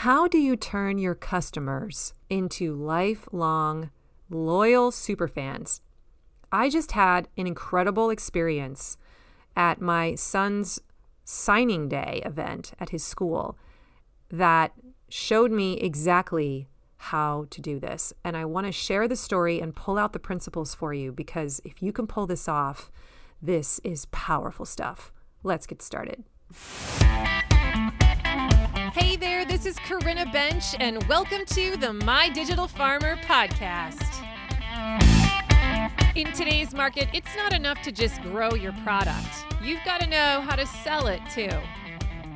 How do you turn your customers into lifelong, loyal superfans? I just had an incredible experience at my son's signing day event at his school that showed me exactly how to do this. And I want to share the story and pull out the principles for you, because if you can pull this off, this is powerful stuff. Let's get started. Hey there, this is Corinna Bench, and welcome to the My Digital Farmer podcast. In today's market, it's not enough to just grow your product. You've got to know how to sell it too.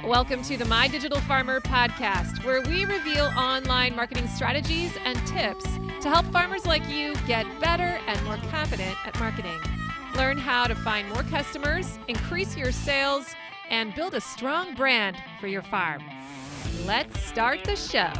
Welcome to the My Digital Farmer podcast, where we reveal online marketing strategies and tips to help farmers like you get better and more confident at marketing. Learn how to find more customers, increase your sales, and build a strong brand for your farm. Let's start the show.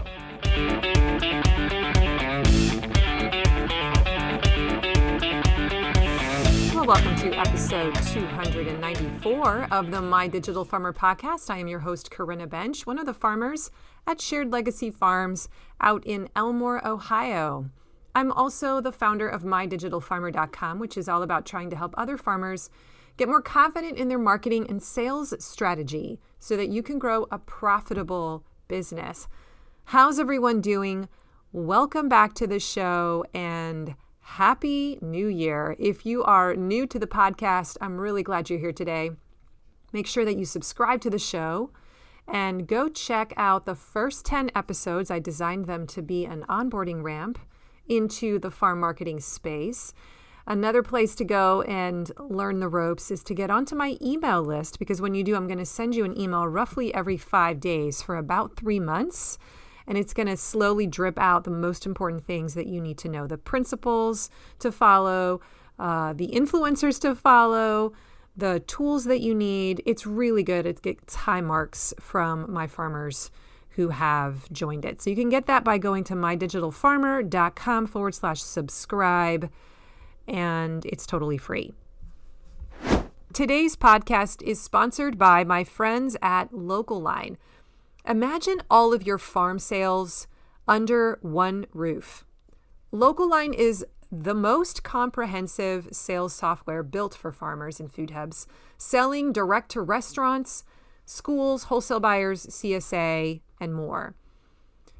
Well, welcome to episode 294 of the My Digital Farmer podcast. I am your host, Corinna Bench, one of the farmers at Shared Legacy Farms out in Elmore, Ohio. I'm also the founder of MyDigitalFarmer.com, which is all about trying to help other farmers get more confident in their marketing and sales strategy so that you can grow a profitable business. How's everyone doing? Welcome back to the show and Happy New Year. If you are new to the podcast, I'm really glad you're here today. Make sure that you subscribe to the show and go check out the first 10 episodes. I designed them to be an onboarding ramp into the farm marketing space. Another place to go and learn the ropes is to get onto my email list, because when you do, I'm going to send you an email roughly every 5 days for about 3 months. And it's going to slowly drip out the most important things that you need to know, the principles to follow, the influencers to follow, the tools that you need. It's really good. It gets high marks from my farmers who have joined it. So you can get that by going to mydigitalfarmer.com/subscribe. And it's totally free. Today's podcast is sponsored by my friends at Local Line. Imagine all of your farm sales under one roof. Local Line is the most comprehensive sales software built for farmers and food hubs, selling direct to restaurants, schools, wholesale buyers, CSA, and more.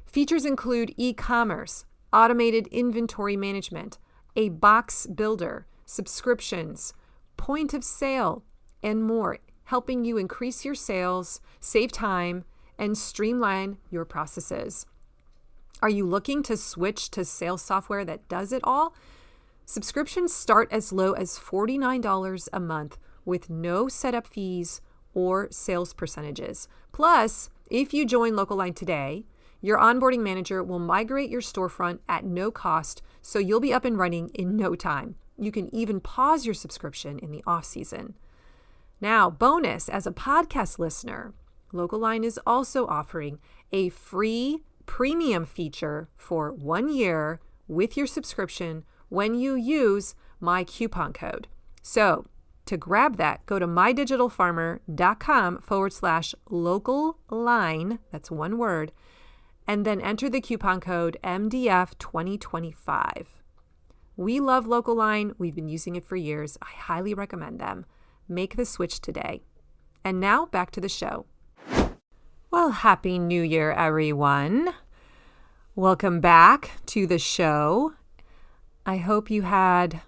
Features include e-commerce, automated inventory management, a box builder, subscriptions, point of sale, and more, helping you increase your sales, save time, and streamline your processes. Are you looking to switch to sales software that does it all? Subscriptions start as low as $49 a month with no setup fees or sales percentages. Plus, if you join Local Line today, your onboarding manager will migrate your storefront at no cost, so you'll be up and running in no time. You can even pause your subscription in the off season. Now, bonus, as a podcast listener, Local Line is also offering a free premium feature for 1 year with your subscription when you use my coupon code. So to grab that, go to mydigitalfarmer.com/local line, that's one word, and then enter the coupon code MDF2025. We love Local Line. We've been using it for years. I highly recommend them. Make the switch today. And now back to the show. Well, Happy New Year, everyone. Welcome back to the show. I hope you had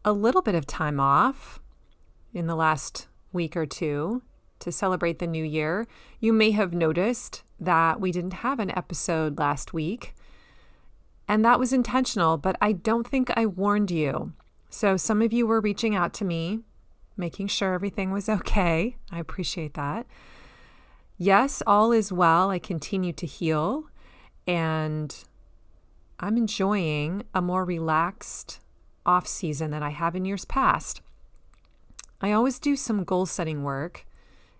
a little bit of time off in the last week or two to celebrate the new year. You may have noticed that we didn't have an episode last week, and that was intentional, but I don't think I warned you. So some of you were reaching out to me, making sure everything was okay. I appreciate that. Yes, all is well. I continue to heal, and I'm enjoying a more relaxed off season than I have in years past. I always do some goal setting work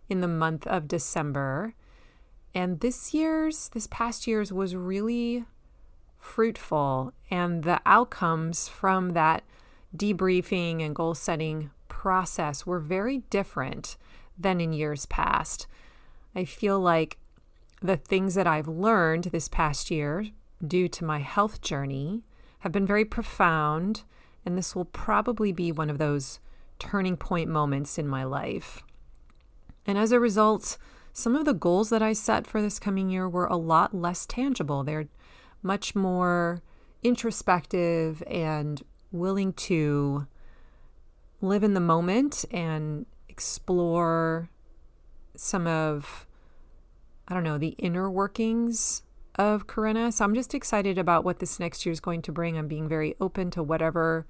in the month of December, and this past year's was really fruitful, and the outcomes from that debriefing and goal setting process were very different than in years past. I feel like the things that I've learned this past year due to my health journey have been very profound, and this will probably be one of those turning point moments in my life. And as a result, some of the goals that I set for this coming year were a lot less tangible. They're much more introspective and willing to live in the moment and explore some of, the inner workings of Corinna. So I'm just excited about what this next year is going to bring. I'm being very open to whatever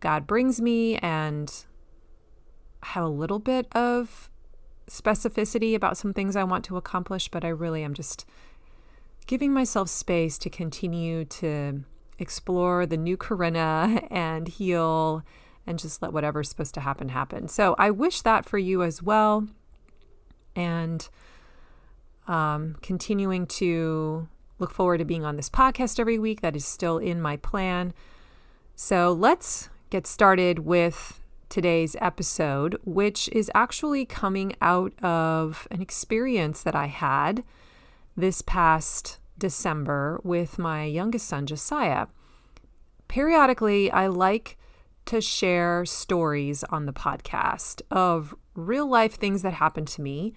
God brings me and have a little bit of specificity about some things I want to accomplish, but I really am just giving myself space to continue to explore the new Corinna and heal and just let whatever's supposed to happen happen. So I wish that for you as well. And continuing to look forward to being on this podcast every week. That is still in my plan. So let's get started with today's episode, which is actually coming out of an experience that I had this past December with my youngest son, Josiah. Periodically, I like to share stories on the podcast of real life things that happened to me,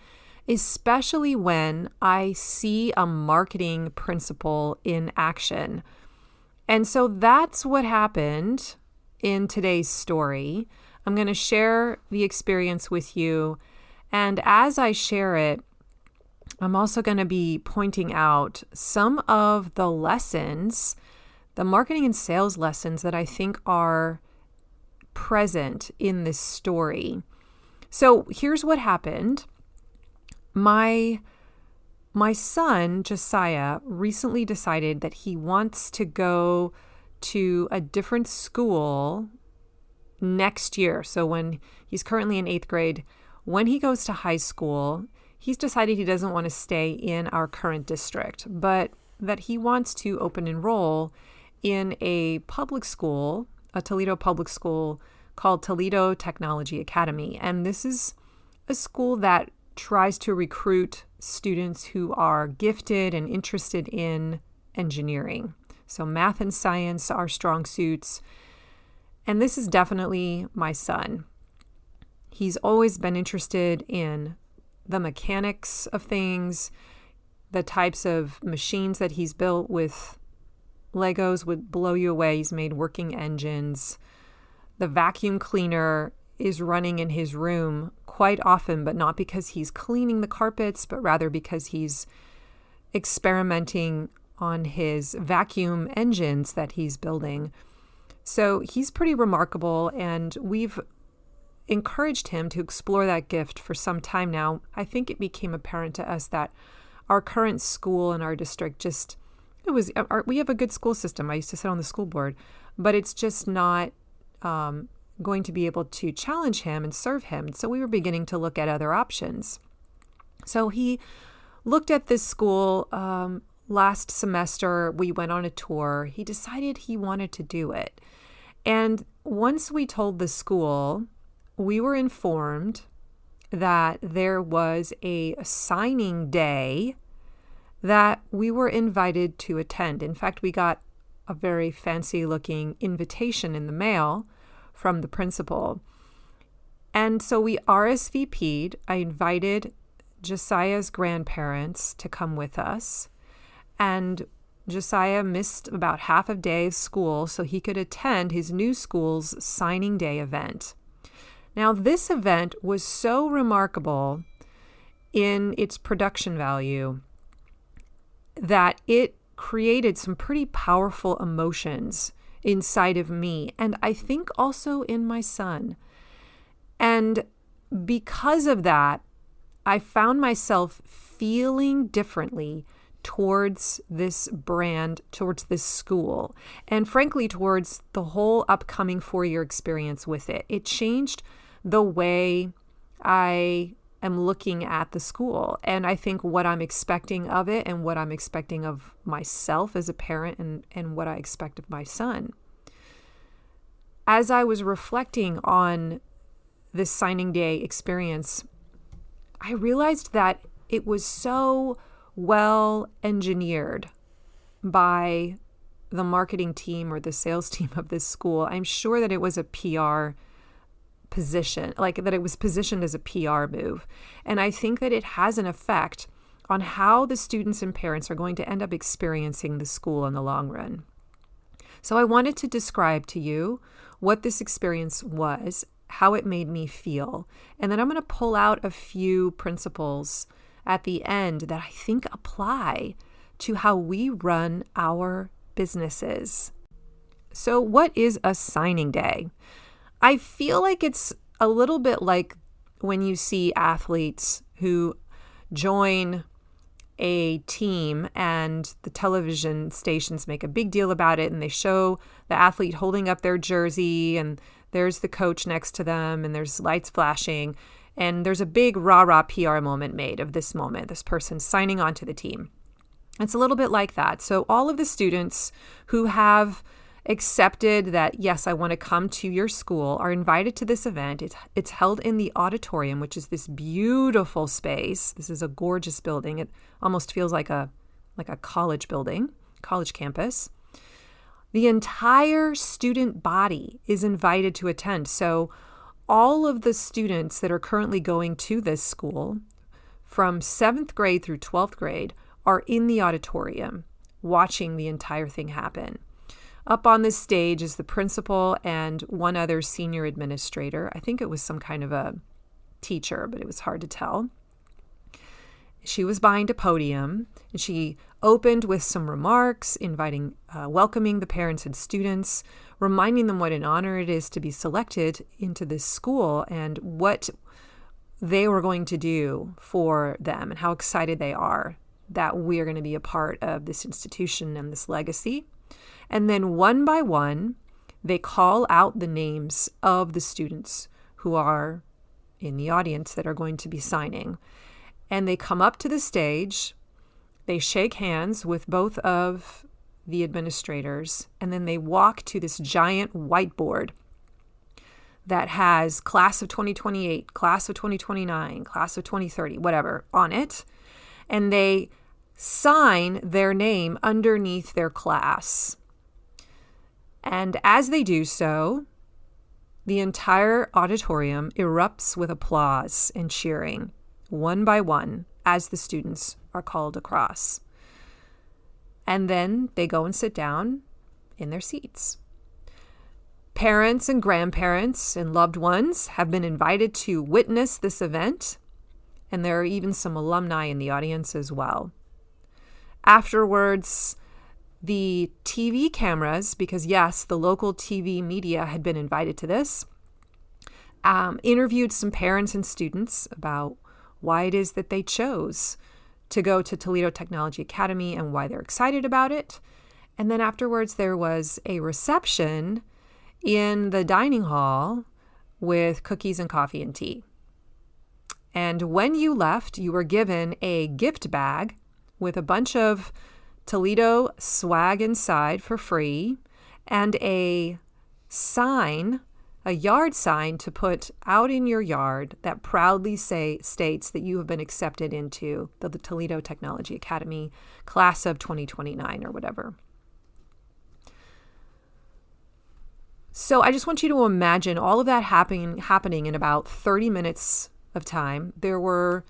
especially when I see a marketing principle in action. And so that's what happened in today's story. I'm going to share the experience with you. And as I share it, I'm also going to be pointing out some of the lessons, the marketing and sales lessons that I think are present in this story. So here's what happened. My son, Josiah, recently decided that he wants to go to a different school next year. So when he's currently in 8th grade, when he goes to high school, he's decided he doesn't want to stay in our current district, but that he wants to open enroll in a public school, a Toledo public school called Toledo Technology Academy. And this is a school that tries to recruit students who are gifted and interested in engineering. So math and science are strong suits. And this is definitely my son. He's always been interested in the mechanics of things, the types of machines that he's built with Legos would blow you away. He's made working engines. The vacuum cleaner is running in his room quite often, but not because he's cleaning the carpets, but rather because he's experimenting on his vacuum engines that he's building. So he's pretty remarkable, and we've encouraged him to explore that gift for some time now. I think it became apparent to us that our current school in our district we have a good school system. I used to sit on the school board, but it's just not going to be able to challenge him and serve him. So we were beginning to look at other options. So he looked at this school last semester. We went on a tour. He decided he wanted to do it. And once we told the school, we were informed that there was a signing day that we were invited to attend. In fact, we got a very fancy looking invitation in the mail from the principal. And so we RSVP'd. I invited Josiah's grandparents to come with us. And Josiah missed about half a day of school so he could attend his new school's signing day event. Now, this event was so remarkable in its production value that it created some pretty powerful emotions inside of me, and I think also in my son. And because of that, I found myself feeling differently towards this brand, towards this school, and frankly, towards the whole upcoming 4-year experience with it. It changed the way I am looking at the school, and I think what I'm expecting of it and what I'm expecting of myself as a parent and what I expect of my son. As I was reflecting on this signing day experience, I realized that it was so well engineered by the marketing team or the sales team of this school. I'm sure that it was a PR position, like that it was positioned as a PR move. And I think that it has an effect on how the students and parents are going to end up experiencing the school in the long run. So I wanted to describe to you what this experience was, how it made me feel, and then I'm going to pull out a few principles at the end that I think apply to how we run our businesses. So what is a signing day? I feel like it's a little bit like when you see athletes who join a team and the television stations make a big deal about it, and they show the athlete holding up their jersey, and there's the coach next to them, and there's lights flashing, and there's a big rah-rah PR moment made of this moment, this person signing on to the team. It's a little bit like that. So all of the students who have accepted that, yes, I want to come to your school, are invited to this event. It's held in the auditorium, which is this beautiful space. This is a gorgeous building. It almost feels like a college building, college campus. The entire student body is invited to attend. So all of the students that are currently going to this school from 7th grade through 12th grade are in the auditorium watching the entire thing happen. Up on this stage is the principal and one other senior administrator. I think it was some kind of a teacher, but it was hard to tell. She was behind a podium, and she opened with some remarks, welcoming the parents and students, reminding them what an honor it is to be selected into this school and what they were going to do for them and how excited they are that we are going to be a part of this institution and this legacy. And then one by one, they call out the names of the students who are in the audience that are going to be signing. And they come up to the stage, they shake hands with both of the administrators, and then they walk to this giant whiteboard that has class of 2028, class of 2029, class of 2030, whatever, on it. And they sign their name underneath their class. And as they do so, the entire auditorium erupts with applause and cheering, one by one, as the students are called across. And then they go and sit down in their seats. Parents and grandparents and loved ones have been invited to witness this event, and there are even some alumni in the audience as well. Afterwards, the TV cameras, because yes, the local TV media had been invited to this, interviewed some parents and students about why it is that they chose to go to Toledo Technology Academy and why they're excited about it. And then afterwards, there was a reception in the dining hall with cookies and coffee and tea. And when you left, you were given a gift bag with a bunch of Toledo swag inside for free, and a sign, a yard sign to put out in your yard that proudly states that you have been accepted into the Toledo Technology Academy class of 2029 or whatever. So I just want you to imagine all of that happening in about 30 minutes of time. There were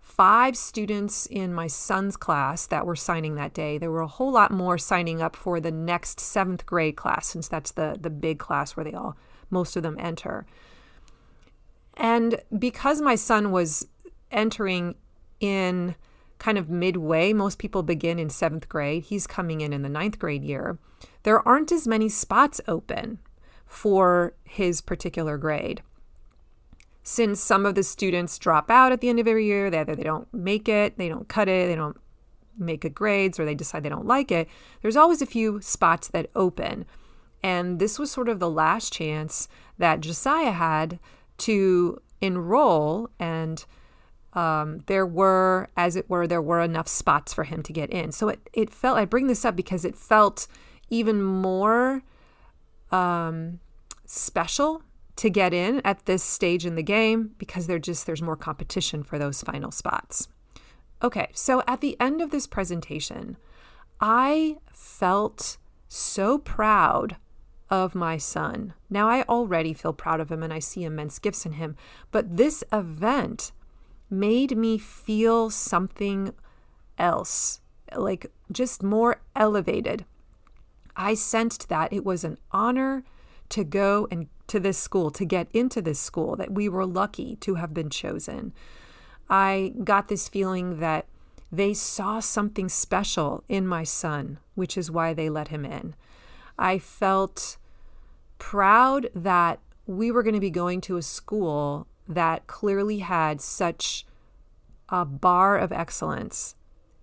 5 students in my son's class that were signing that day. There were a whole lot more signing up for the next 7th grade class, since that's the big class where most of them enter. And because my son was entering in kind of midway, most people begin in 7th grade. He's coming in the 9th grade year. There aren't as many spots open for his particular grade. Since some of the students drop out at the end of every year, they don't make it, they don't cut it, they don't make good grades, or they decide they don't like it, there's always a few spots that open. And this was sort of the last chance that Josiah had to enroll, and there were enough spots for him to get in. So it felt, I bring this up because it felt even more special to get in at this stage in the game, because there's more competition for those final spots. Okay, so at the end of this presentation, I felt so proud of my son. Now, I already feel proud of him and I see immense gifts in him, but this event made me feel something else, like just more elevated. I sensed that it was an honor to go and to this school, to get into this school, that we were lucky to have been chosen. I got this feeling that they saw something special in my son, which is why they let him in. I felt proud that we were going to be going to a school that clearly had such a bar of excellence.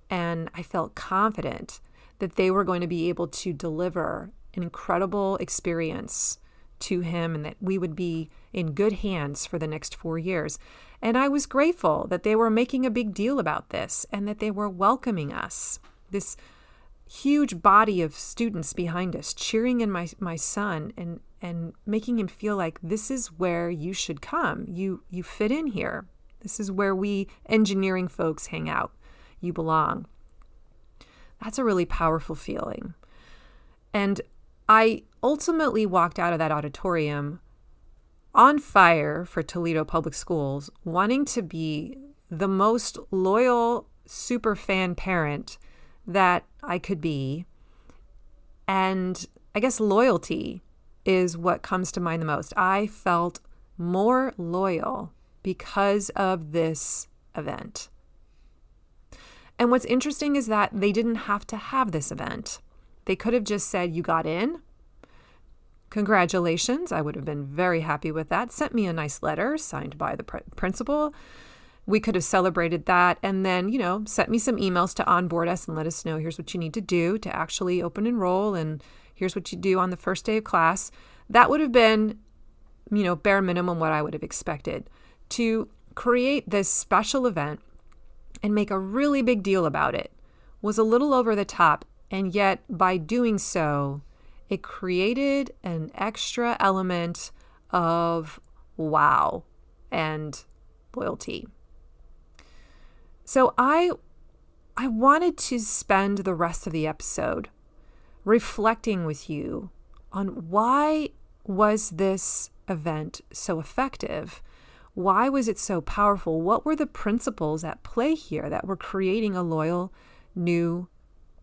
And I felt confident that they were going to be able to deliver an incredible experience to him and that we would be in good hands for the next 4 years. And I was grateful that they were making a big deal about this and that they were welcoming us. This huge body of students behind us cheering in my son and making him feel like this is where you should come. You fit in here. This is where we engineering folks hang out. You belong. That's a really powerful feeling. And I ultimately walked out of that auditorium on fire for Toledo Public Schools, wanting to be the most loyal super fan parent that I could be. And I guess loyalty is what comes to mind the most. I felt more loyal because of this event. And what's interesting is that they didn't have to have this event. They could have just said, you got in. Congratulations. I would have been very happy with that. Sent me a nice letter signed by the principal. We could have celebrated that and then, sent me some emails to onboard us and let us know here's what you need to do to actually open enroll and here's what you do on the first day of class. That would have been, bare minimum what I would have expected. To create this special event and make a really big deal about it was a little over the top. And yet by doing so, it created an extra element of wow and loyalty. So I wanted to spend the rest of the episode reflecting with you on why was this event so effective? Why was it so powerful? What were the principles at play here that were creating a loyal new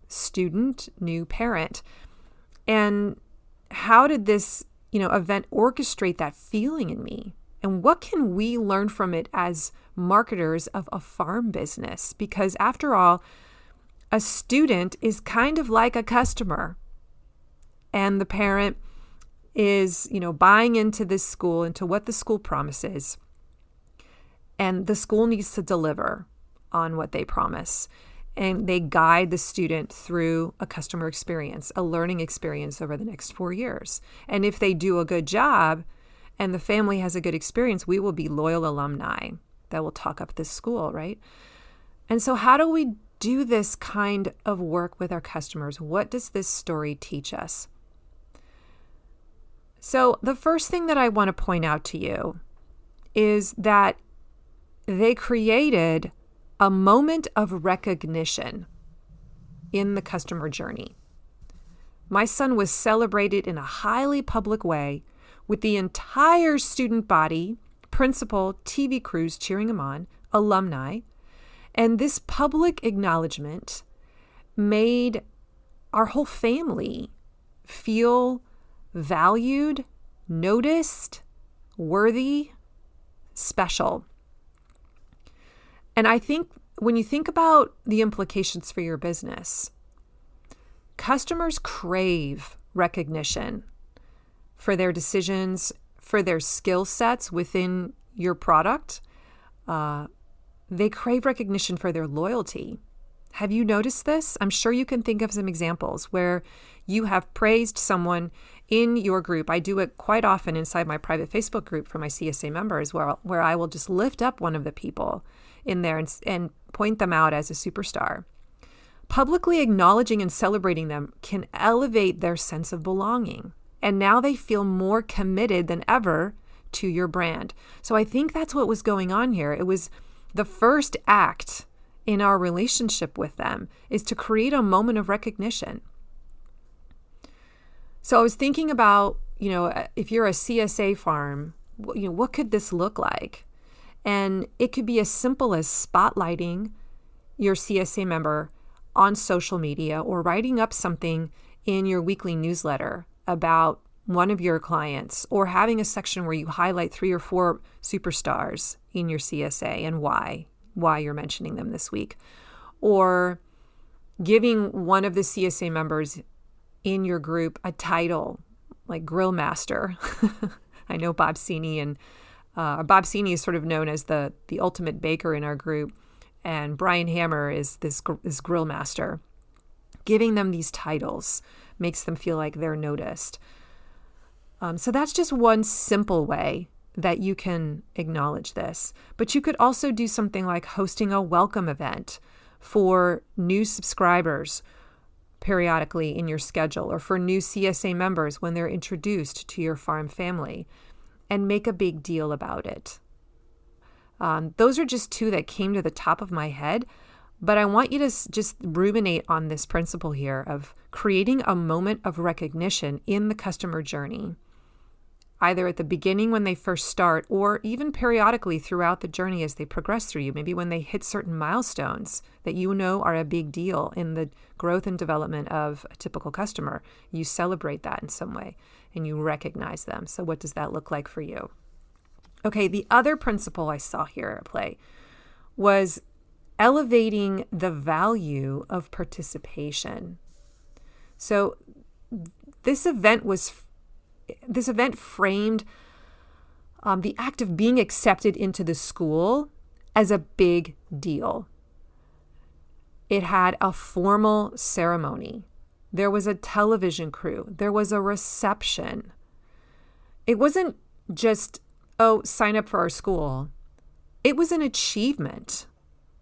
student, new parent? And how did this, event orchestrate that feeling in me? And what can we learn from it as marketers of a farm business? Because after all, a student is kind of like a customer. And the parent is, buying into this school, into what the school promises. And the school needs to deliver on what they promise. And they guide the student through a customer experience, a learning experience over the next 4 years. And if they do a good job and the family has a good experience, we will be loyal alumni that will talk up this school, right? And so how do we do this kind of work with our customers? What does this story teach us? So the first thing that I want to point out to you is that they created a moment of recognition in the customer journey. My son was celebrated in a highly public way with the entire student body, principal, TV crews cheering him on, alumni. And this public acknowledgement made our whole family feel valued, noticed, worthy, special. And I think when you think about the implications for your business, customers crave recognition for their decisions, for their skill sets within your product. They crave recognition for their loyalty. Have you noticed this? I'm sure you can think of some examples where you have praised someone in your group. I do it quite often inside my private Facebook group for my CSA members where I will just lift up one of the people in there and point them out as a superstar. Publicly acknowledging and celebrating them can elevate their sense of belonging. And now they feel more committed than ever to your brand. So I think that's what was going on here. It was the first act in our relationship with them is to create a moment of recognition. So I was thinking about, if you're a CSA farm, what could this look like? And it could be as simple as spotlighting your CSA member on social media or writing up something in your weekly newsletter about one of your clients, or having a section where you highlight 3 or 4 superstars in your CSA and why you're mentioning them this week, or giving one of the CSA members in your group a title like Grill Master. I know Bob Sini is sort of known as the ultimate baker in our group, and Brian Hammer is this Grill Master. Giving them these titles makes them feel like they're noticed. So that's just one simple way that you can acknowledge this. But you could also do something like hosting a welcome event for new subscribers periodically in your schedule, or for new CSA members when they're introduced to your farm family, and make a big deal about it. Those are just 2 that came to the top of my head, but I want you to just ruminate on this principle here of creating a moment of recognition in the customer journey, either at the beginning when they first start, or even periodically throughout the journey as they progress through you. Maybe when they hit certain milestones that are a big deal in the growth and development of a typical customer, you celebrate that in some way and you recognize them. So what does that look like for you? Okay, the other principle I saw here at play was elevating the value of participation. So this event framed the act of being accepted into the school as a big deal. It had a formal ceremony. There was a television crew. There was a reception. It wasn't just, sign up for our school. It was an achievement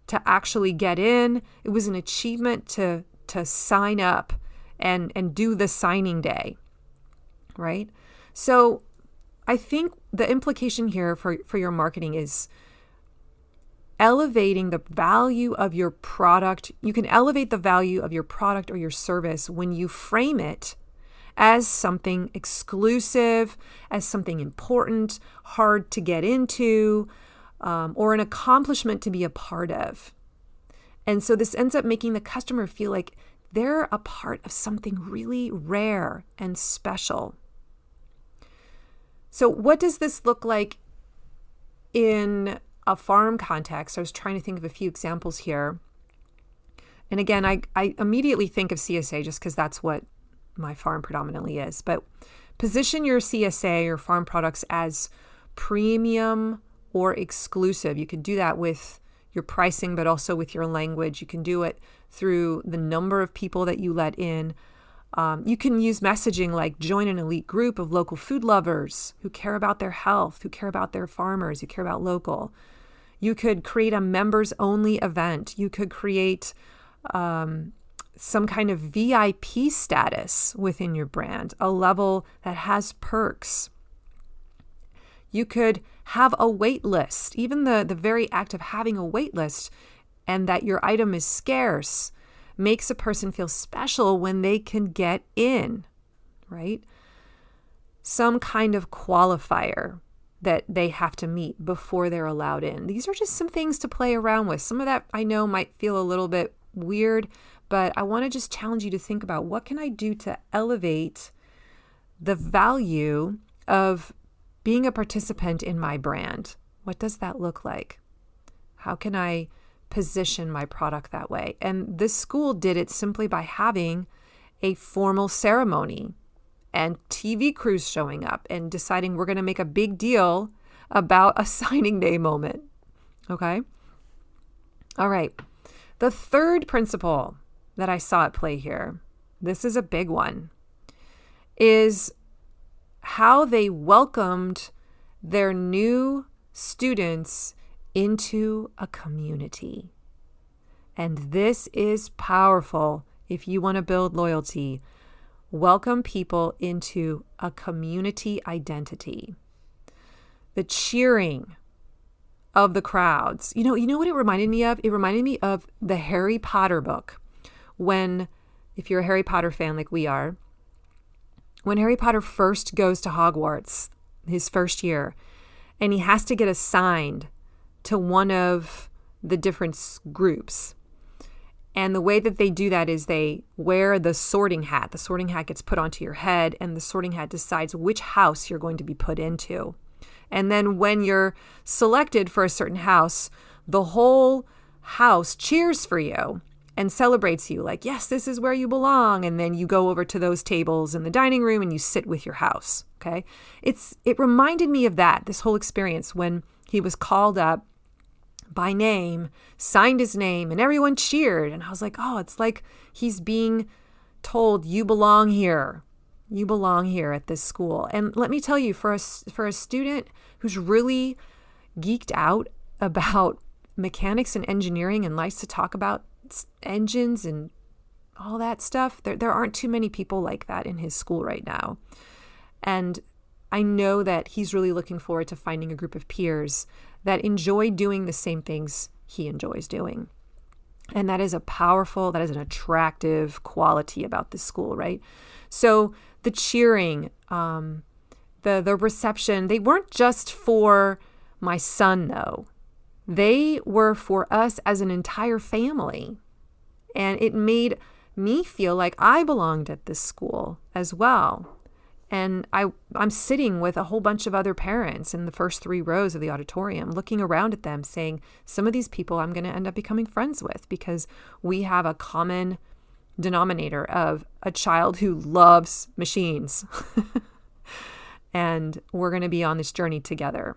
to actually get in. It was an achievement to sign up and do the signing day, right? So I think the implication here for your marketing is elevating the value of your product. You can elevate the value of your product or your service when you frame it as something exclusive, as something important, hard to get into, or an accomplishment to be a part of. And so this ends up making the customer feel like they're a part of something really rare and special. So what does this look like in a farm context? I was trying to think of a few examples here. And again, I immediately think of CSA just because that's what my farm predominantly is. But position your CSA or farm products as premium or exclusive. You can do that with your pricing, but also with your language. You can do it through the number of people that you let in. You can use messaging like join an elite group of local food lovers who care about their health, who care about their farmers, who care about local. You could create a members only event. You could create some kind of VIP status within your brand, a level that has perks. You could have a wait list, even the very act of having a wait list and that your item is scarce makes a person feel special when they can get in, right? Some kind of qualifier that they have to meet before they're allowed in. These are just some things to play around with. Some of that I know might feel a little bit weird, but I want to just challenge you to think about what can I do to elevate the value of being a participant in my brand. What does that look like? How can I position my product that way? And this school did it simply by having a formal ceremony and TV crews showing up and deciding we're going to make a big deal about a signing day moment. Okay? All right. The third principle that I saw at play here, this is a big one, is how they welcomed their new students into a community. And this is powerful if you want to build loyalty. Welcome people into a community identity. The cheering of the crowds. You know what it reminded me of? It reminded me of the Harry Potter book. When, if you're a Harry Potter fan like we are, when Harry Potter first goes to Hogwarts, his first year, and he has to get assigned to one of the different groups. And the way that they do that is they wear the sorting hat. The sorting hat gets put onto your head, and the sorting hat decides which house you're going to be put into. And then when you're selected for a certain house, the whole house cheers for you and celebrates you like, yes, this is where you belong. And then you go over to those tables in the dining room and you sit with your house. Okay. It reminded me of that, this whole experience when he was called up by name, signed his name, and everyone cheered. And I was like, oh, it's like he's being told, you belong here. You belong here at this school. And let me tell you, for a student who's really geeked out about mechanics and engineering and likes to talk about engines and all that stuff, there aren't too many people like that in his school right now. And I know that he's really looking forward to finding a group of peers that enjoy doing the same things he enjoys doing. And that is an attractive quality about this school, right? So the cheering, the reception, they weren't just for my son, though. They were for us as an entire family. And it made me feel like I belonged at this school as well. And I'm sitting with a whole bunch of other parents in the first 3 rows of the auditorium, looking around at them saying, some of these people I'm going to end up becoming friends with because we have a common denominator of a child who loves machines. And we're going to be on this journey together.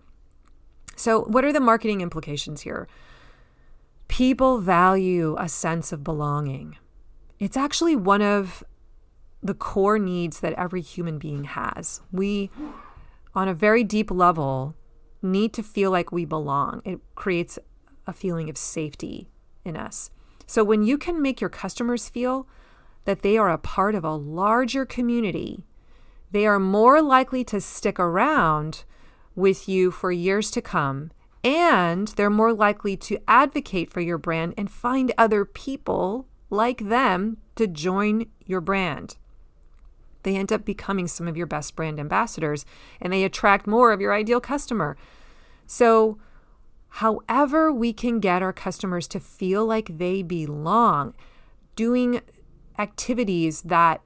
So what are the marketing implications here? People value a sense of belonging. It's actually one of the core needs that every human being has. We, on a very deep level, need to feel like we belong. It creates a feeling of safety in us. So when you can make your customers feel that they are a part of a larger community, they are more likely to stick around with you for years to come, and they're more likely to advocate for your brand and find other people like them to join your brand. They end up becoming some of your best brand ambassadors, and they attract more of your ideal customer. So however we can get our customers to feel like they belong, doing activities that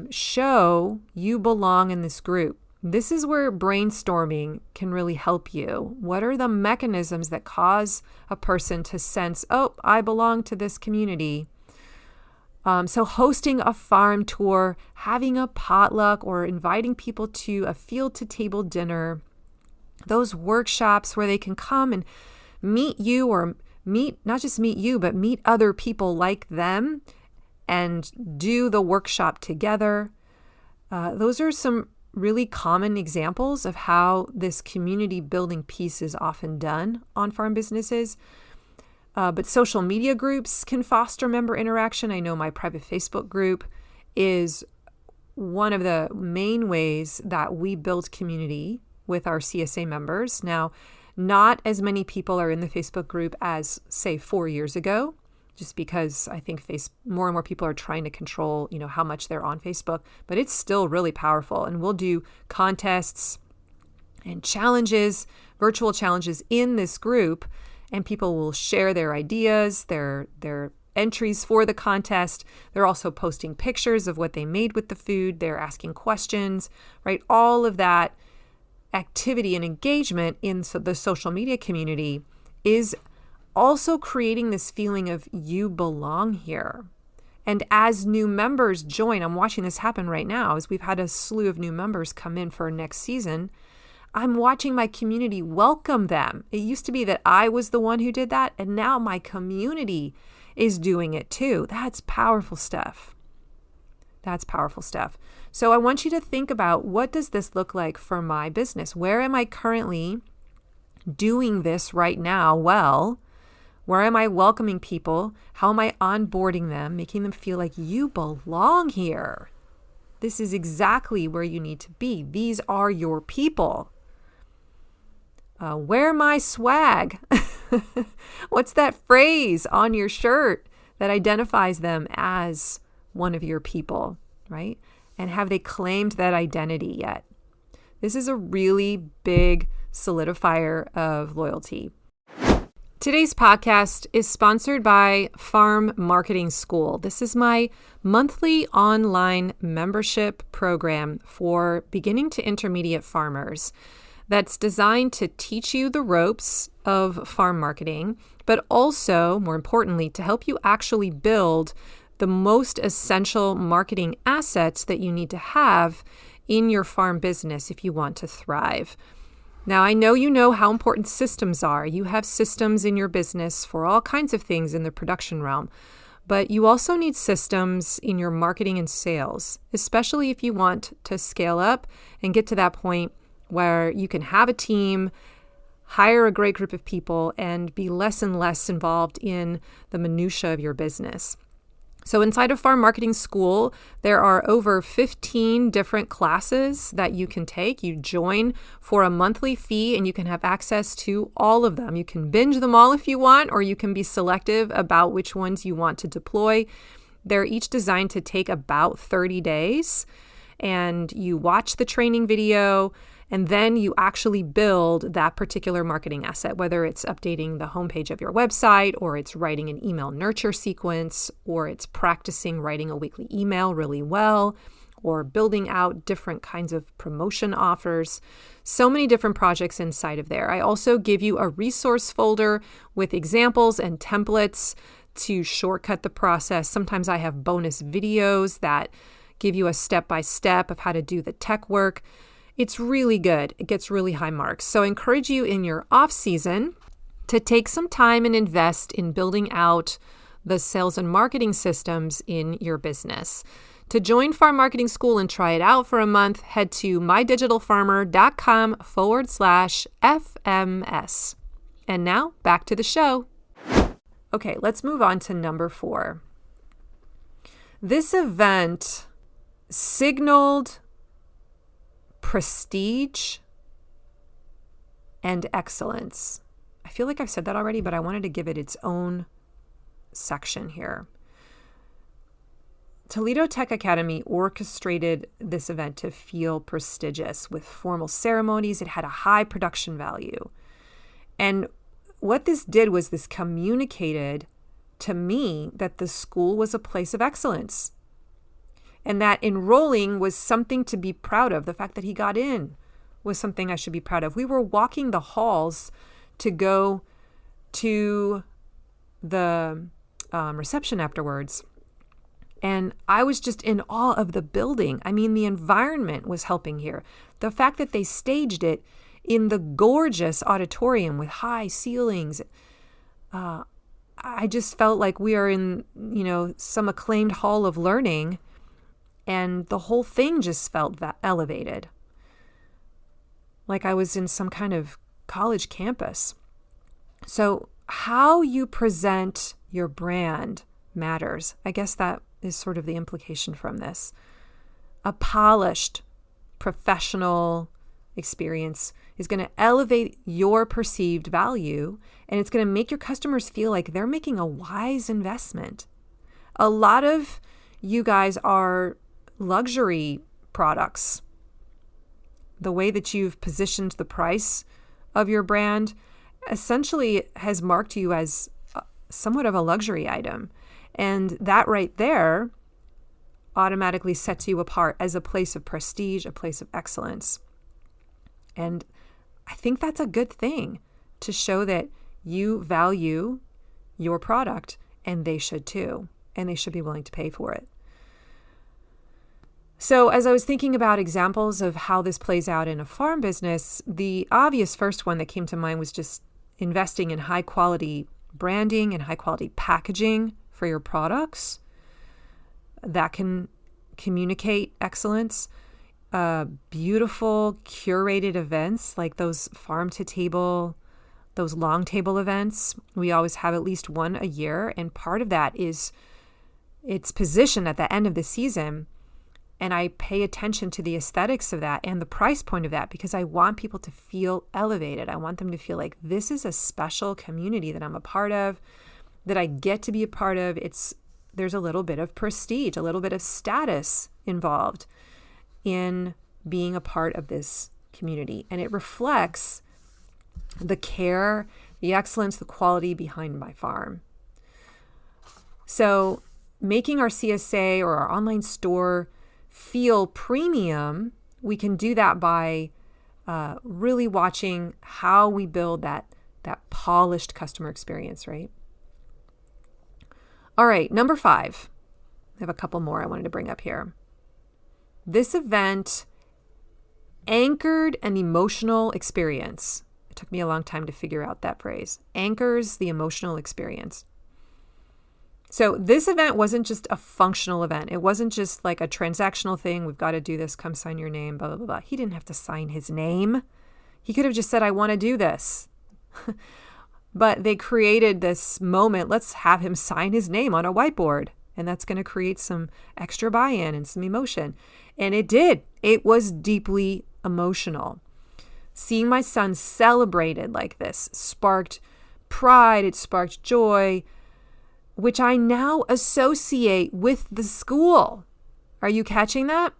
show you belong in this group. This is where brainstorming can really help you. What are the mechanisms that cause a person to sense, oh, I belong to this community? So hosting a farm tour, having a potluck, or inviting people to a field-to-table dinner, those workshops where they can come and meet you, or not just meet you, but meet other people like them and do the workshop together. Those are some really common examples of how this community building piece is often done on farm businesses. But social media groups can foster member interaction. I know my private Facebook group is one of the main ways that we build community with our CSA members. Now, not as many people are in the Facebook group as, say, 4 years ago, just because I think more and more people are trying to control, how much they're on Facebook. But it's still really powerful. And we'll do contests and challenges, virtual challenges in this group. And people will share their ideas, their entries for the contest. They're also posting pictures of what they made with the food. They're asking questions, right? All of that activity and engagement in the social media community is also creating this feeling of you belong here. And as new members join, I'm watching this happen right now, as we've had a slew of new members come in for next season. I'm watching my community welcome them. It used to be that I was the one who did that, and now my community is doing it too. That's powerful stuff. That's powerful stuff. So I want you to think about, what does this look like for my business? Where am I currently doing this right now well? Where am I welcoming people? How am I onboarding them, making them feel like you belong here? This is exactly where you need to be. These are your people. wear my swag. What's that phrase on your shirt that identifies them as one of your people, right? And have they claimed that identity yet? This is a really big solidifier of loyalty. Today's podcast is sponsored by Farm Marketing School. This is my monthly online membership program for beginning to intermediate farmers that's designed to teach you the ropes of farm marketing, but also, more importantly, to help you actually build the most essential marketing assets that you need to have in your farm business if you want to thrive. Now, I know you know how important systems are. You have systems in your business for all kinds of things in the production realm, but you also need systems in your marketing and sales, especially if you want to scale up and get to that point where you can have a team, hire a great group of people, and be less and less involved in the minutia of your business. So inside of Farm Marketing School, there are over 15 different classes that you can take. You join for a monthly fee and you can have access to all of them. You can binge them all if you want, or you can be selective about which ones you want to deploy. They're each designed to take about 30 days, and you watch the training video, and then you actually build that particular marketing asset, whether it's updating the homepage of your website, or it's writing an email nurture sequence, or it's practicing writing a weekly email really well, or building out different kinds of promotion offers. So many different projects inside of there. I also give you a resource folder with examples and templates to shortcut the process. Sometimes I have bonus videos that give you a step-by-step of how to do the tech work. It's really good. It gets really high marks. So I encourage you in your off season to take some time and invest in building out the sales and marketing systems in your business. To join Farm Marketing School and try it out for a month, head to mydigitalfarmer.com/FMS. And now back to the show. Okay, let's move on to number 4. This event signaled prestige and excellence. I feel like I've said that already, but I wanted to give it its own section here. Toledo Tech Academy orchestrated this event to feel prestigious with formal ceremonies. It had a high production value. And what this did was this communicated to me that the school was a place of excellence, and that enrolling was something to be proud of. The fact that he got in was something I should be proud of. We were walking the halls to go to the reception afterwards, and I was just in awe of the building. I mean, the environment was helping here. The fact that they staged it in the gorgeous auditorium with high ceilings, I just felt like we are in, some acclaimed hall of learning. And the whole thing just felt that elevated, like I was in some kind of college campus. So how you present your brand matters. I guess that is sort of the implication from this. A polished, professional experience is going to elevate your perceived value, and it's going to make your customers feel like they're making a wise investment. A lot of you guys are luxury products. The way that you've positioned the price of your brand essentially has marked you as somewhat of a luxury item. And that right there automatically sets you apart as a place of prestige, a place of excellence. And I think that's a good thing, to show that you value your product, and they should too, and they should be willing to pay for it. So as I was thinking about examples of how this plays out in a farm business, the obvious first one that came to mind was just investing in high quality branding and high quality packaging for your products that can communicate excellence. Beautiful curated events like those farm to table, those long table events. We always have at least one a year. And part of that is its position at the end of the season And I pay attention to the aesthetics of that and the price point of that because I want people to feel elevated. I want them to feel like this is a special community that I'm a part of, that I get to be a part of. There's a little bit of prestige, a little bit of status involved in being a part of this community. And it reflects the care, the excellence, the quality behind my farm. So making our CSA or our online store feel premium, we can do that by really watching how we build that polished customer experience, right? All right, number 5. I have a couple more I wanted to bring up here. This event anchored an emotional experience. It took me a long time to figure out that phrase. Anchors the emotional experience. So this event wasn't just a functional event. It wasn't just like a transactional thing. We've got to do this. Come sign your name, blah, blah, blah, blah. He didn't have to sign his name. He could have just said, I want to do this. But they created this moment. Let's have him sign his name on a whiteboard. And that's going to create some extra buy-in and some emotion. And it did. It was deeply emotional. Seeing my son celebrated like this sparked pride. It sparked joy, which I now associate with the school. Are you catching that?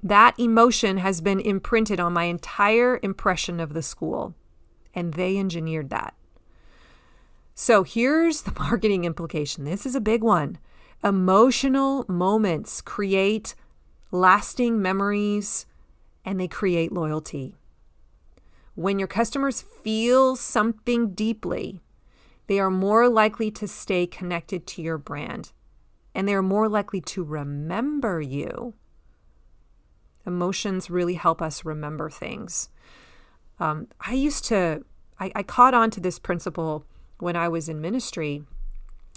That emotion has been imprinted on my entire impression of the school, and they engineered that. So here's the marketing implication. This is a big one. Emotional moments create lasting memories, and they create loyalty. When your customers feel something deeply, they are more likely to stay connected to your brand, and they are more likely to remember you. Emotions really help us remember things. I caught on to this principle when I was in ministry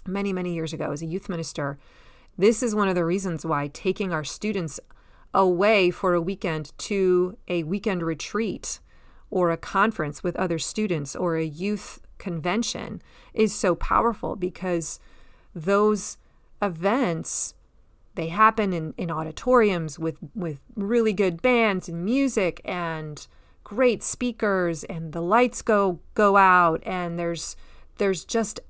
many, many years ago as a youth minister. This is one of the reasons why taking our students away for a weekend to a weekend retreat or a conference with other students or a youth convention is so powerful, because those events, they happen in auditoriums with really good bands and music and great speakers, and the lights go out, and there's just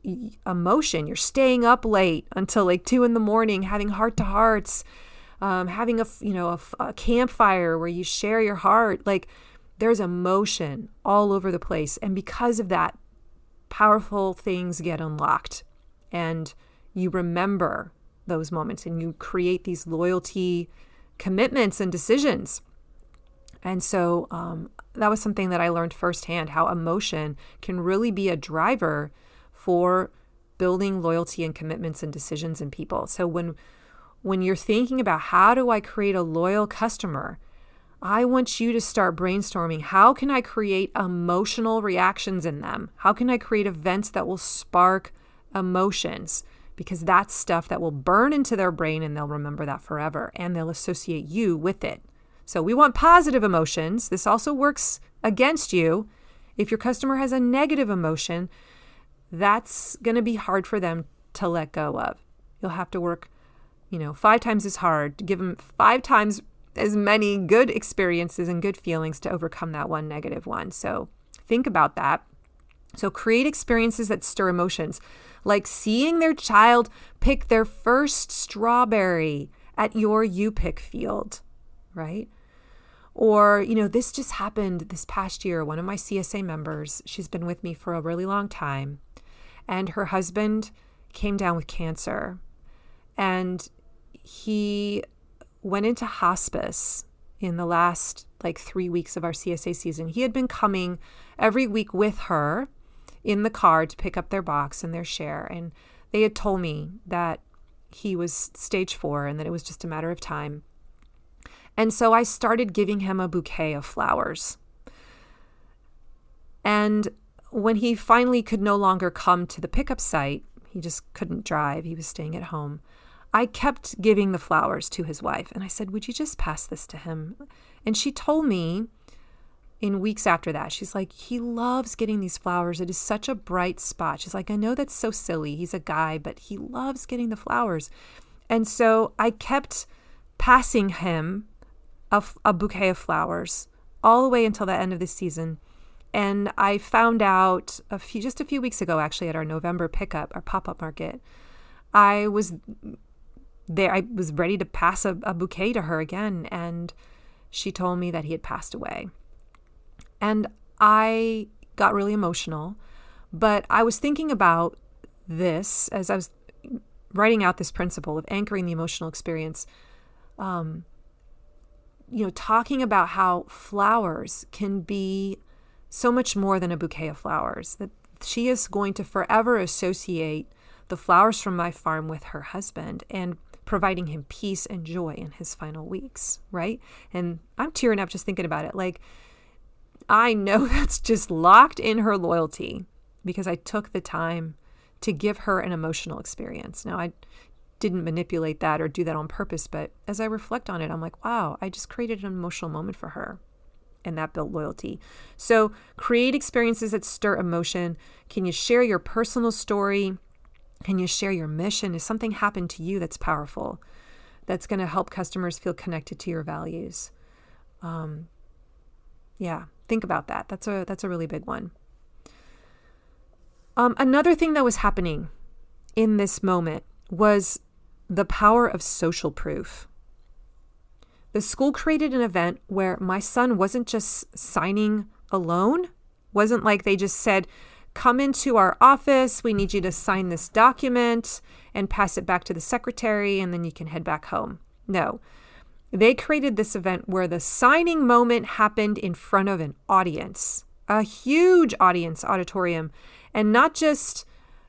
emotion. You're staying up late until like 2 a.m, having heart-to-hearts, having a campfire where you share your heart. Like, there's emotion all over the place, and because of that, powerful things get unlocked, and you remember those moments, and you create these loyalty commitments and decisions. And so that was something that I learned firsthand, how emotion can really be a driver for building loyalty and commitments and decisions in people. So when you're thinking about how do I create a loyal customer, I want you to start brainstorming, how can I create emotional reactions in them? How can I create events that will spark emotions? Because that's stuff that will burn into their brain, and they'll remember that forever, and they'll associate you with it. So we want positive emotions. This also works against you. If your customer has a negative emotion, that's going to be hard for them to let go of. You'll have to work, 5 times as hard to give them 5 times as many good experiences and good feelings to overcome that one negative one. So think about that. So create experiences that stir emotions, like seeing their child pick their first strawberry at your U-Pick field, right? Or, this just happened this past year. One of my CSA members, she's been with me for a really long time, and her husband came down with cancer, and he went into hospice in the last 3 weeks of our CSA season. He had been coming every week with her in the car to pick up their box and their share. And they had told me that he was stage 4 and that it was just a matter of time. And so I started giving him a bouquet of flowers. And when he finally could no longer come to the pickup site, he just couldn't drive. He was staying at home. I kept giving the flowers to his wife. And I said, would you just pass this to him? And she told me in weeks after that, she's like, he loves getting these flowers. It is such a bright spot. She's like, I know that's so silly. He's a guy, but he loves getting the flowers. And so I kept passing him a bouquet of flowers all the way until the end of the season. And I found out just a few weeks ago, actually, at our November pickup, our pop-up market, I was there. I was ready to pass a bouquet to her again. And she told me that he had passed away. And I got really emotional. But I was thinking about this as I was writing out this principle of anchoring the emotional experience, talking about how flowers can be so much more than a bouquet of flowers, that she is going to forever associate the flowers from my farm with her husband and providing him peace and joy in his final weeks, right? And I'm tearing up just thinking about it. Like, I know that's just locked in her loyalty because I took the time to give her an emotional experience. Now, I didn't manipulate that or do that on purpose, but as I reflect on it, I'm like, wow, I just created an emotional moment for her. And that built loyalty. So create experiences that stir emotion. Can you share your personal story? Can you share your mission? If something happened to you that's powerful, that's going to help customers feel connected to your values. Think about that. That's a really big one. Another thing that was happening in this moment was the power of social proof. The school created an event where my son wasn't just signing alone. Wasn't like they just said, come into our office, we need you to sign this document and pass it back to the secretary, and then you can head back home. No, they created this event where the signing moment happened in front of an audience, a huge auditorium, and not just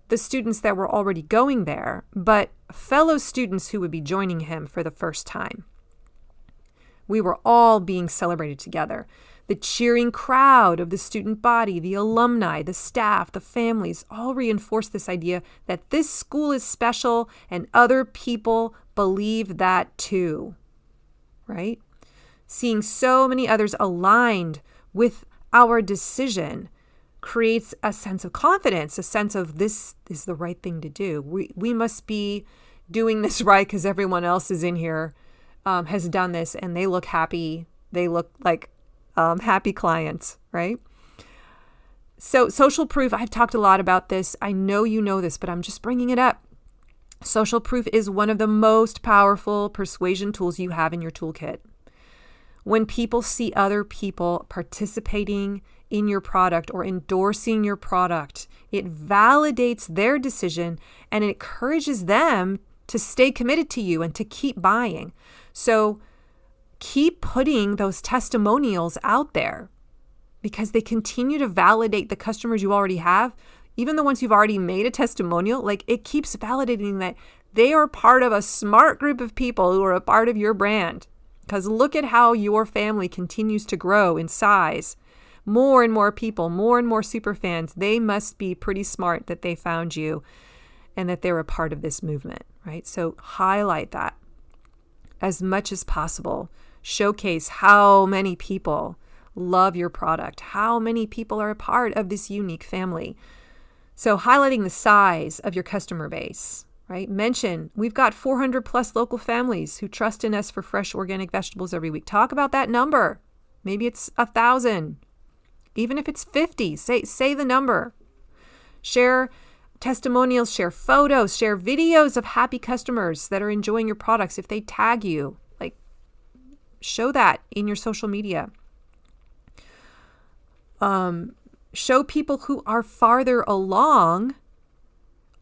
the students that were already going there, but fellow students who would be joining him for the first time. We were all being celebrated together. The cheering crowd of the student body, the alumni, the staff, the families, all reinforced this idea that this school is special and other people believe that too, right? Seeing so many others aligned with our decision creates a sense of confidence, a sense of this is the right thing to do. We must be doing this right because everyone else is in here. Has done this and they look happy. They look like happy clients, right? So social proof, I've talked a lot about this. I know you know this, but I'm just bringing it up. Social proof is one of the most powerful persuasion tools you have in your toolkit. When people see other people participating in your product or endorsing your product, it validates their decision and it encourages them to stay committed to you and to keep buying. So keep putting those testimonials out there because they continue to validate the customers you already have, even the ones you've already made a testimonial. Like, it keeps validating that they are part of a smart group of people who are a part of your brand. Because look at how your family continues to grow in size. More and more people, more and more super fans. They must be pretty smart that they found you and that they're a part of this movement, right? So highlight that as much as possible. Showcase how many people love your product, how many people are a part of this unique family. So highlighting the size of your customer base, right? Mention we've got 400 plus local families who trust in us for fresh organic vegetables every week. Talk about that number. Maybe it's 1,000. Even if it's 50, say the number. Share testimonials, share photos, share videos of happy customers that are enjoying your products. If they tag you, like, show that in your social media. Show people who are farther along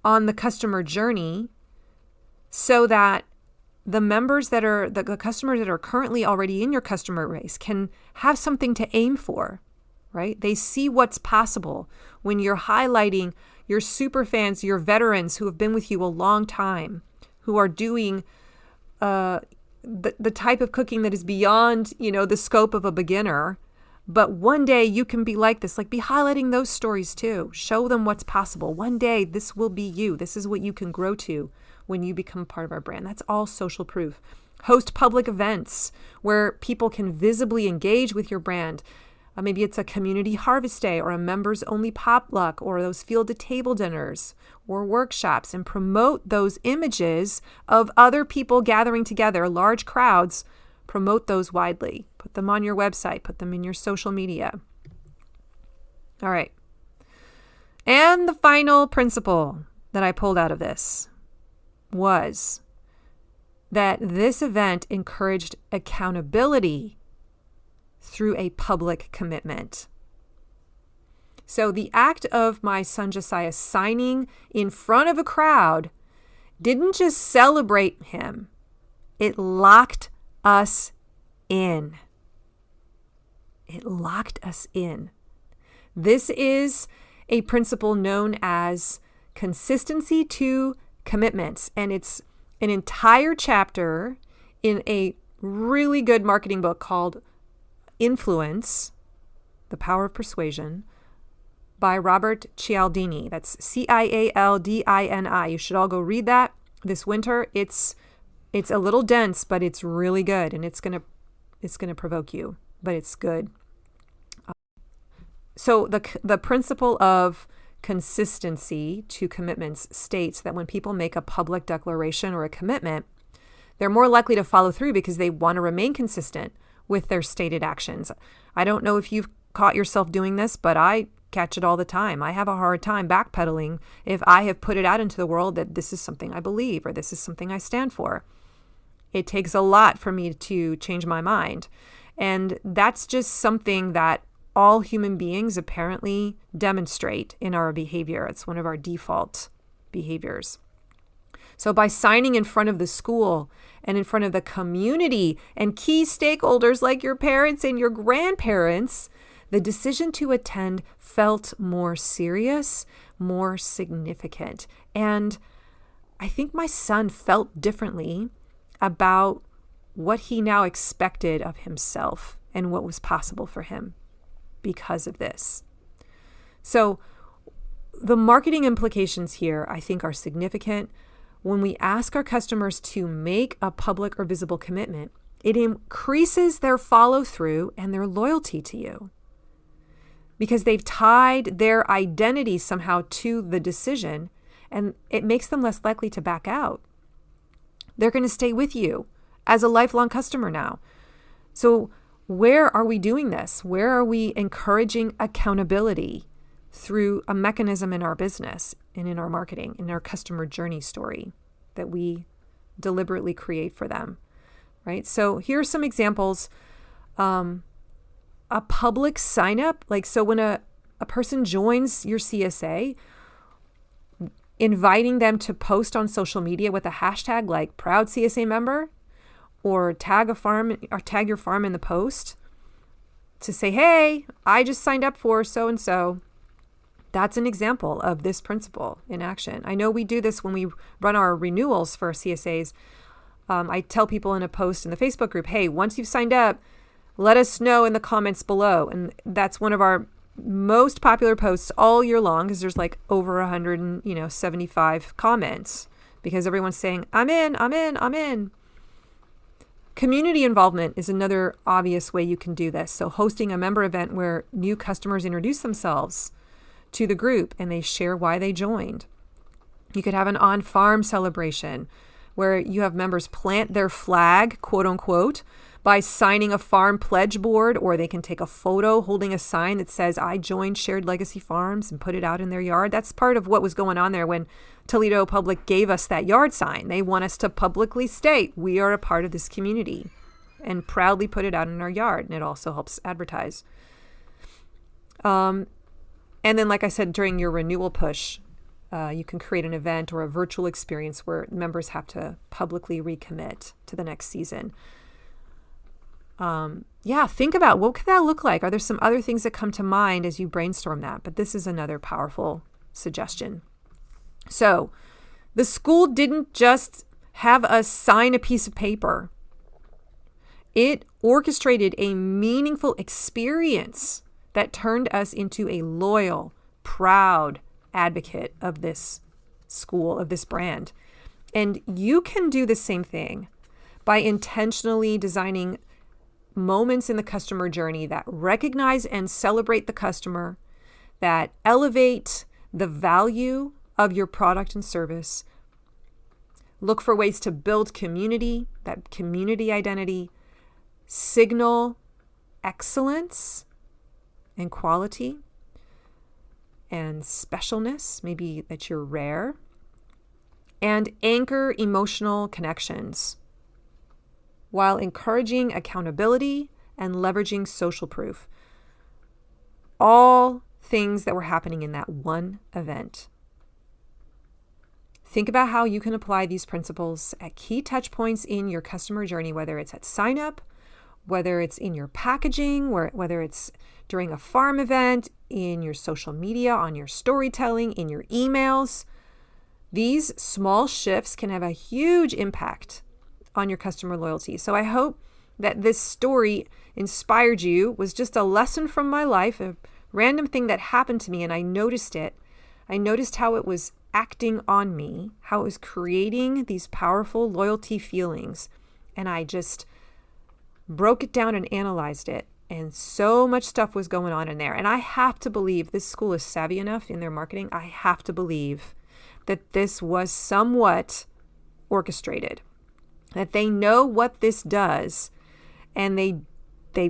on the customer journey so that the members that are the customers that are currently already in your customer base can have something to aim for, right? They see what's possible when you're highlighting your super fans, your veterans who have been with you a long time, who are doing the type of cooking that is beyond, the scope of a beginner. But one day you can be like this, like be highlighting those stories too. Show them what's possible. One day this will be you. This is what you can grow to when you become part of our brand. That's all social proof. Host public events where people can visibly engage with your brand. Maybe it's a community harvest day or a members only potluck or those field to table dinners or workshops, and promote those images of other people gathering together, large crowds. Promote those widely. Put them on your website, put them in your social media. All right. And the final principle that I pulled out of this was that this event encouraged accountability through a public commitment. So the act of my son Josiah signing in front of a crowd didn't just celebrate him, it locked us in. It locked us in. This is a principle known as consistency to commitments, and it's an entire chapter in a really good marketing book called Influence, The Power of Persuasion, by Robert Cialdini. That's Cialdini. You should all go read that this winter. It's a little dense, but it's really good, and it's gonna provoke you, but it's good. So the principle of consistency to commitments states that when people make a public declaration or a commitment, they're more likely to follow through because they want to remain consistent with their stated actions. I don't know if you've caught yourself doing this, but I catch it all the time. I have a hard time backpedaling if I have put it out into the world that this is something I believe or this is something I stand for. It takes a lot for me to change my mind. And that's just something that all human beings apparently demonstrate in our behavior. It's one of our default behaviors. So by signing in front of the school and in front of the community and key stakeholders like your parents and your grandparents, the decision to attend felt more serious, more significant. And I think my son felt differently about what he now expected of himself and what was possible for him because of this. So the marketing implications here, I think, are significant. When we ask our customers to make a public or visible commitment, it increases their follow-through and their loyalty to you because they've tied their identity somehow to the decision, and it makes them less likely to back out. They're going to stay with you as a lifelong customer now. So where are we doing this? Where are we encouraging accountability through a mechanism in our business and in our marketing, in our customer journey story that we deliberately create for them, right? So here are some examples. A public sign up, so when a person joins your CSA, inviting them to post on social media with a hashtag like proud CSA member, or tag your farm in the post to say, hey, I just signed up for so-and-so. That's an example of this principle in action. I know we do this when we run our renewals for CSAs. I tell people in a post in the Facebook group, hey, once you've signed up, let us know in the comments below. And that's one of our most popular posts all year long because there's over 175 comments because everyone's saying, I'm in. Community involvement is another obvious way you can do this. So hosting a member event where new customers introduce themselves to the group and they share why they joined. You could have an on-farm celebration where you have members plant their flag, quote unquote, by signing a farm pledge board, or they can take a photo holding a sign that says, I joined Shared Legacy Farms, and put it out in their yard. That's part of what was going on there when Toledo Public gave us that yard sign. They want us to publicly state we are a part of this community and proudly put it out in our yard. And it also helps advertise. And then, like I said, during your renewal push, you can create an event or a virtual experience where members have to publicly recommit to the next season. Think about what could that look like? Are there some other things that come to mind as you brainstorm that? But this is another powerful suggestion. So the school didn't just have us sign a piece of paper. It orchestrated a meaningful experience that turned us into a loyal, proud advocate of this school, of this brand. And you can do the same thing by intentionally designing moments in the customer journey that recognize and celebrate the customer, that elevate the value of your product and service. Look for ways to build community, that community identity, signal excellence and quality and specialness, maybe that you're rare, and anchor emotional connections while encouraging accountability and leveraging social proof. All things that were happening in that one event. Think about how you can apply these principles at key touch points in your customer journey, whether it's at sign up, whether it's in your packaging, whether it's during a farm event, in your social media, on your storytelling, in your emails. These small shifts can have a huge impact on your customer loyalty. So I hope that this story inspired you, was just a lesson from my life, a random thing that happened to me, and I noticed it. I noticed how it was acting on me, how it was creating these powerful loyalty feelings. And I just broke it down and analyzed it. And so much stuff was going on in there. And I have to believe this school is savvy enough in their marketing. I have to believe that this was somewhat orchestrated, that they know what this does, and they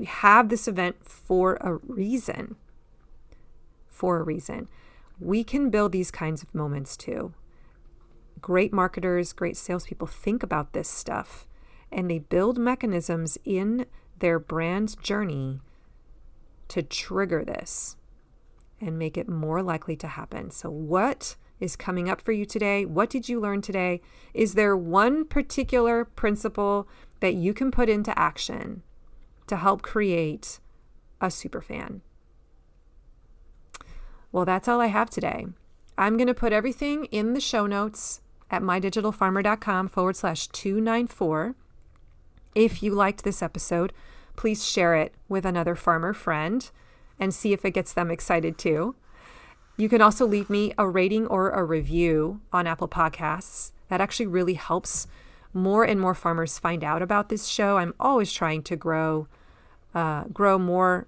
have this event for a reason. For a reason. We can build these kinds of moments too. Great marketers, great salespeople think about this stuff, and they build mechanisms in their brand journey to trigger this and make it more likely to happen. So what is coming up for you today? What did you learn today? Is there one particular principle that you can put into action to help create a superfan? Well, that's all I have today. I'm going to put everything in the show notes at mydigitalfarmer.com/294. If you liked this episode, please share it with another farmer friend and see if it gets them excited too. You can also leave me a rating or a review on Apple Podcasts. That actually really helps more and more farmers find out about this show. I'm always trying to grow more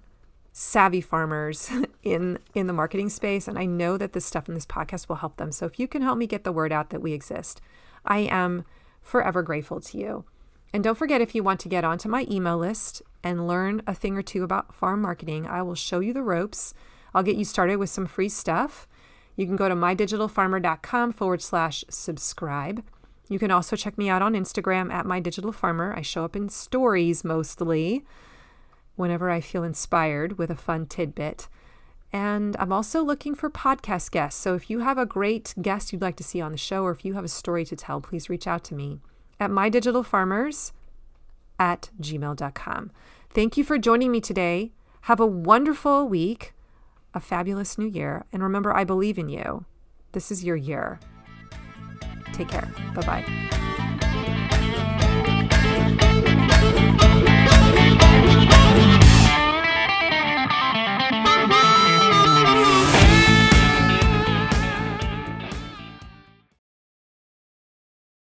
savvy farmers in the marketing space. And I know that this stuff in this podcast will help them. So if you can help me get the word out that we exist, I am forever grateful to you. And don't forget, if you want to get onto my email list and learn a thing or two about farm marketing, I will show you the ropes. I'll get you started with some free stuff. You can go to mydigitalfarmer.com/subscribe. You can also check me out on Instagram at mydigitalfarmer. I show up in stories mostly whenever I feel inspired with a fun tidbit. And I'm also looking for podcast guests. So if you have a great guest you'd like to see on the show, or if you have a story to tell, please reach out to me at mydigitalfarmers@gmail.com. Thank you for joining me today. Have a wonderful week, a fabulous new year. And remember, I believe in you. This is your year. Take care. Bye-bye.